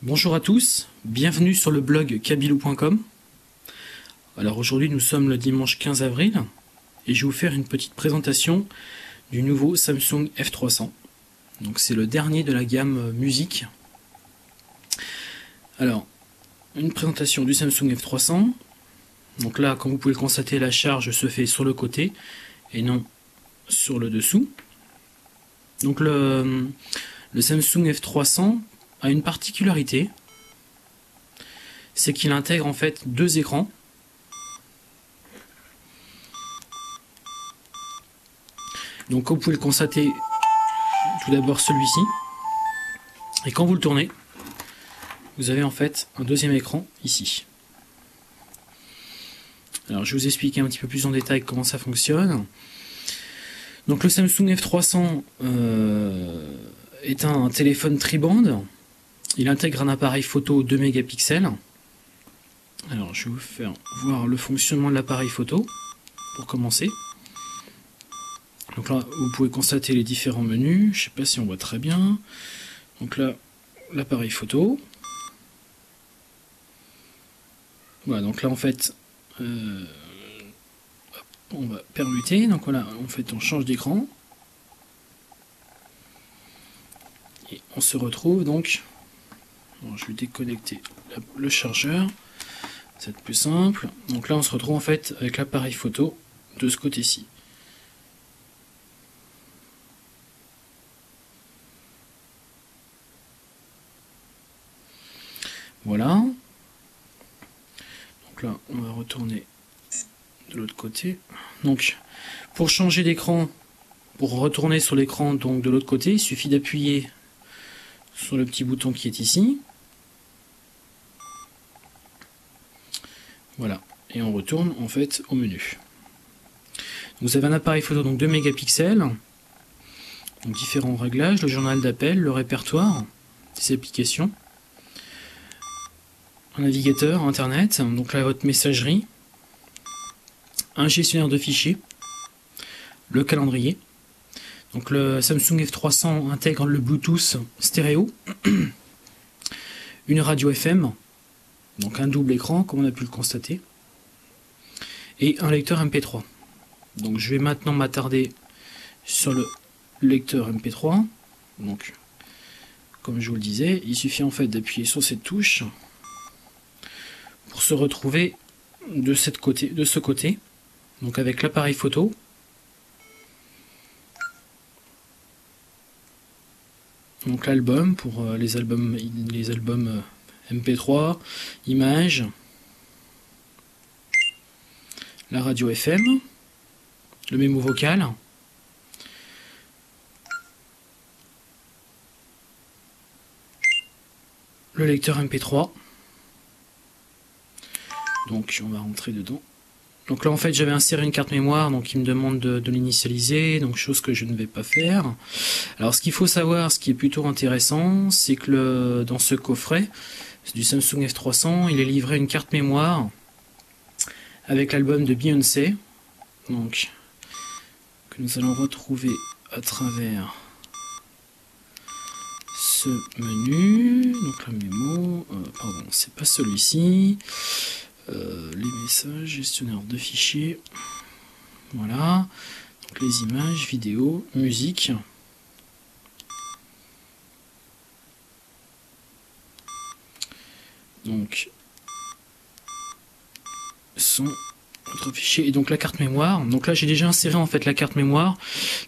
Bonjour à tous, bienvenue sur le blog kabilou.com. Alors aujourd'hui nous sommes le dimanche 15 avril et je vais vous faire une petite présentation du nouveau Samsung F300. Donc c'est le dernier de la gamme musique. Alors, une présentation du Samsung F300. Donc là, comme vous pouvez le constater, la charge se fait sur le côté et non sur le dessous. Donc le Samsung F300 a une particularité, c'est qu'il intègre en fait deux écrans. Donc comme vous pouvez le constater, tout d'abord celui-ci, et quand vous le tournez, vous avez en fait un deuxième écran ici. Alors je vais vous expliquer un petit peu plus en détail comment ça fonctionne. Donc le Samsung F300 est un téléphone tri-bande. Il intègre un appareil photo 2 mégapixels. Alors je vais vous faire voir le fonctionnement de l'appareil photo pour commencer. Donc là vous pouvez constater les différents menus. Je ne sais pas si on voit très bien. Donc là l'appareil photo. Voilà, donc là en fait on va permuter. Donc voilà, en fait on change d'écran. Et on se retrouve donc. Alors, je vais déconnecter le chargeur, c'est plus simple. Donc là on se retrouve en fait avec l'appareil photo de ce côté-ci. Voilà. Donc là on va retourner de l'autre côté. Donc pour changer d'écran, pour retourner sur l'écran donc de l'autre côté, il suffit d'appuyer sur le petit bouton qui est ici. Voilà, et on retourne en fait au menu. Vous avez un appareil photo donc 2 mégapixels, donc différents réglages, le journal d'appel, le répertoire des applications, un navigateur internet, donc là votre messagerie, un gestionnaire de fichiers, le calendrier. Donc le Samsung F300 intègre le Bluetooth stéréo, une radio FM, donc un double écran comme on a pu le constater, et un lecteur MP3. Donc je vais maintenant m'attarder sur le lecteur MP3. Donc comme je vous le disais, il suffit en fait d'appuyer sur cette touche pour se retrouver de ce côté, donc avec l'appareil photo. Donc l'album pour les albums MP3, images, la radio FM, le mémo vocal, le lecteur MP3. Donc on va rentrer dedans. Donc là en fait j'avais inséré une carte mémoire, donc il me demande de l'initialiser, donc chose que je ne vais pas faire. Alors ce qu'il faut savoir, ce qui est plutôt intéressant, c'est que dans ce coffret du Samsung F300, il est livré une carte mémoire avec l'album de Beyoncé, donc que nous allons retrouver à travers ce menu. Donc la mémo, pardon, c'est pas celui-ci. Les messages, gestionnaire de fichiers, voilà, donc les images, vidéos, musique, donc son autre fichier, et donc la carte mémoire. Donc là j'ai déjà inséré en fait la carte mémoire,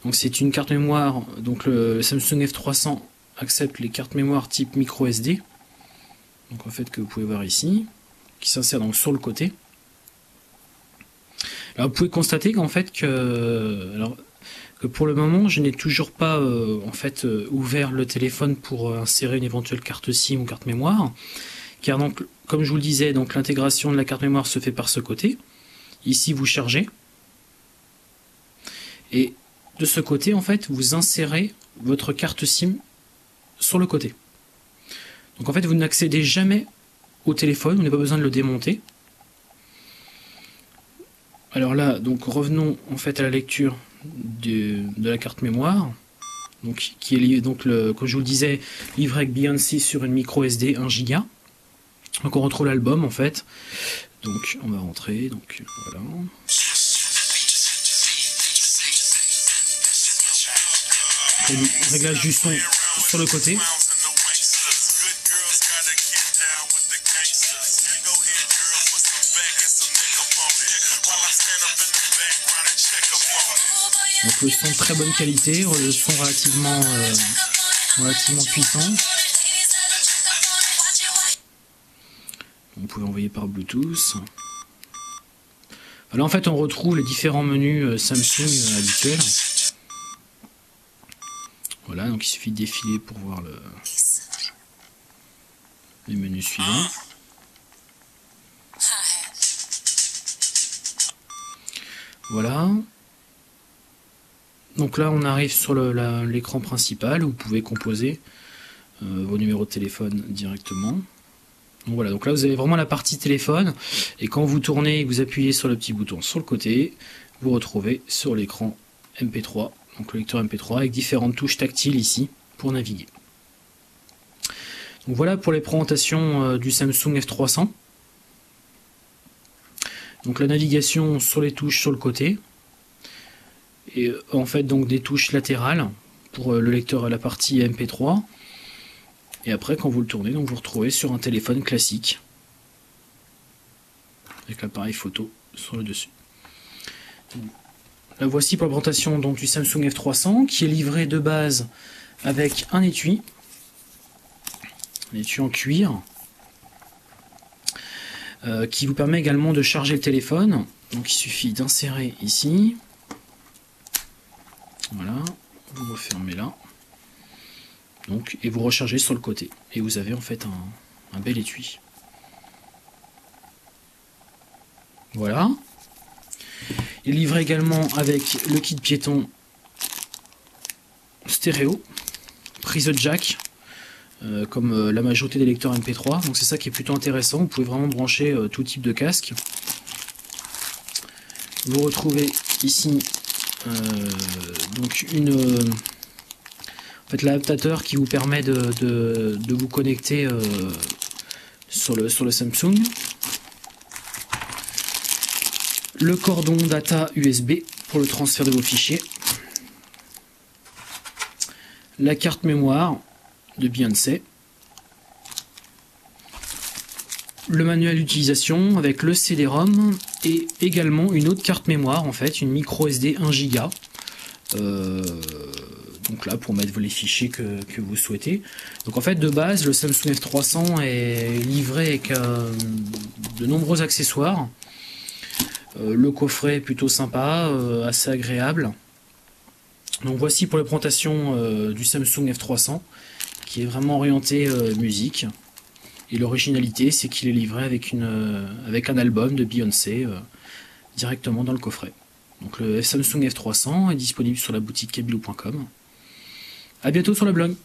donc c'est une carte mémoire, donc le Samsung F300 accepte les cartes mémoire type micro SD, donc en fait que vous pouvez voir ici, qui s'insère donc sur le côté. Alors vous pouvez constater qu'en fait que pour le moment je n'ai toujours pas ouvert le téléphone pour insérer une éventuelle carte SIM ou carte mémoire, car donc comme je vous le disais, donc l'intégration de la carte mémoire se fait par ce côté. Ici vous chargez et de ce côté en fait vous insérez votre carte SIM sur le côté. Donc en fait vous n'accédez jamais au téléphone, vous n'avez pas besoin de le démonter. Alors là, donc revenons en fait à la lecture de la carte mémoire. donc qui est donc comme je vous le disais, livré avec Beyoncé sur une micro SD 1 Go. Donc on retrouve l'album en fait. Donc on va rentrer, donc voilà. Réglage du son sur le côté. Donc le son de très bonne qualité, le son relativement puissant. Vous pouvez envoyer par Bluetooth. Là en fait on retrouve les différents menus Samsung habituels. Voilà, donc il suffit de défiler pour voir les menus suivants. Voilà. Donc là on arrive sur l'écran principal où vous pouvez composer vos numéros de téléphone directement. Donc voilà, donc là vous avez vraiment la partie téléphone et quand vous tournez et que vous appuyez sur le petit bouton sur le côté, vous retrouvez sur l'écran MP3, donc le lecteur MP3 avec différentes touches tactiles ici pour naviguer. Donc voilà pour les présentations du Samsung F300. Donc la navigation sur les touches sur le côté et en fait donc des touches latérales pour le lecteur à la partie MP3. Et après, quand vous le tournez, donc vous retrouvez sur un téléphone classique avec l'appareil photo sur le dessus. La voici pour la présentation donc, du Samsung F300 qui est livré de base avec un étui en cuir qui vous permet également de charger le téléphone. Donc il suffit d'insérer ici. Voilà, vous refermez là. Donc, et vous rechargez sur le côté et vous avez en fait un bel étui. Voilà. Il est livré également avec le kit piéton stéréo, prise jack, comme la majorité des lecteurs MP3. Donc c'est ça qui est plutôt intéressant. Vous pouvez vraiment brancher tout type de casque. Vous retrouvez ici donc l'adaptateur qui vous permet de vous connecter sur le Samsung. Le cordon data USB pour le transfert de vos fichiers. La carte mémoire de Beyoncé. Le manuel d'utilisation avec le CD-ROM et également une autre carte mémoire, en fait, une micro SD 1 Go. Donc là pour mettre les fichiers que vous souhaitez. Donc en fait de base le Samsung F300 est livré avec de nombreux accessoires. Le coffret est plutôt sympa, assez agréable. Donc voici pour la présentation du Samsung F300 qui est vraiment orienté musique. Et l'originalité c'est qu'il est livré avec un album de Beyoncé directement dans le coffret. Donc le Samsung F300 est disponible sur la boutique kabilou.com. A bientôt sur le blog.